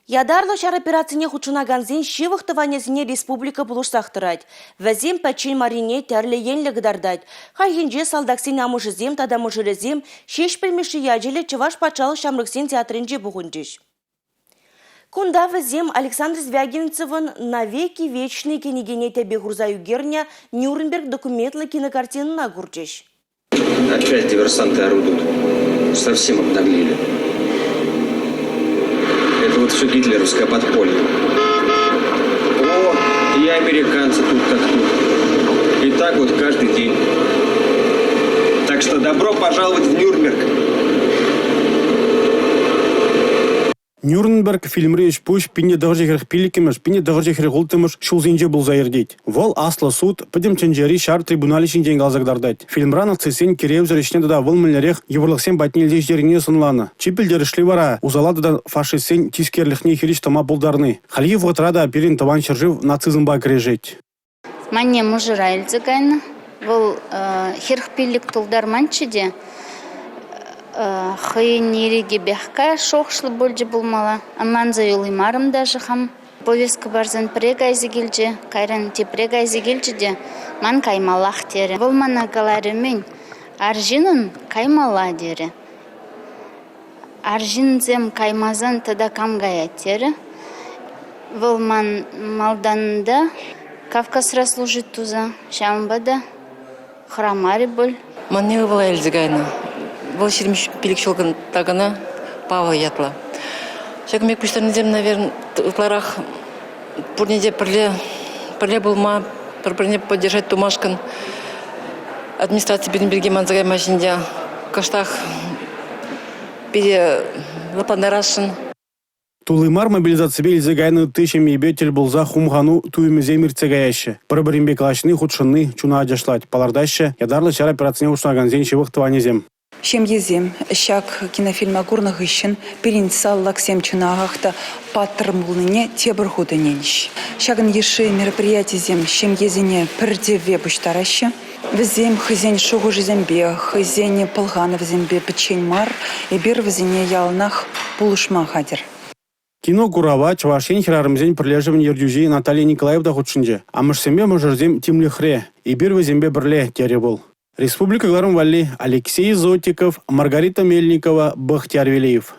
Ядарлы шар операцияне хучунаганзин шивықтыванезіне республика бұлышсақтырад. Вәзем пәтчен марине тәрлі енлігі дардад. Хайгенже салдаксин амушызем тадамушырызем шеш білмеші яжелі Чываш патшалы шамрыксен театрынже бұғынжеш. Кунда вәзем Александр Звягинцевын «Навеки вечный» кенегене тебе гурзаю герня Нюрнберг документлы кинокартинына гуржеш. Опять диверсанты орудуют. Совсем обнаглели. Это вот все гитлеровское подполье. О, и американцы тут как тут. И так вот каждый день. Так что добро пожаловать в Нюрнберг. Нюрнберг фильмреш пуш пине дождехер пиликемеш, пине дождехер гултемеш шулзинже был заердеть. Вол аслы суд, пыдем ченджери шар трибунали шинжен галзагдардать. Фильмранах цесен киревз решне да вол миллерех еврлыхсен батнилдеш деріне сынланы. Чипелдер шлевара узалады да фашистсен тискерлихне хириш тома булдарны. Халиев отрада пирин таван шержив нацизмба крежеть. Манне мужыра эльзігайны. Вол херхпилік тулдар манчыде. Хы нереге бяхка шоқшлы бөлже болмала. Аманза юлымарым даже хам. Повестка барзан прегайзы келже, кайран те прегайзы келже де, ман каймалах тере. Вол мана галары мен аржинын каймала дере. Аржинзем каймазан тада камгая тере. Вол ман малданында Кавказра служит туза, шамбада храмари бол. Ман не была эльзигайна. Был шермиш пилик шелган тагана Павла ятла. Шагмек пуштарнезем, наверное, в ларах пурнеде прле булма, прле поддержать тумашкан. Администрация Бирнберге манзагай машиндя, каштах пере лапандарашин. Тулымар мобилизация бельзегайны тысячами бетель булза хумгану туймезе мирцегаяще. Пробаримбе клашны худшины чуна адяшлать. Палардаща ядарлы шар операцияне ушнаганзен шевыхтыванезем. Шемьезем, щак кинофильма Гурнах ищен, перенесал лаксем чунагахта паттермулныне тебрхудененщ. Щаган еши мероприятие зем, шемьезене пердеве буштараща. Везем хызень шогу жезембе, хызень полганов зембе печень мар, и бир везене ялнах пулушма хадер. Кино Гурава Чавашин хирарымзен прилежевен ердюзи Наталья Николаевда худшинже. А мышсембе мыжырзем тимлихре, и бир везембе бірле тере был. Республика Гларым Валли, Алексей Зотиков, Маргарита Мельникова, Бахтияр Велиев.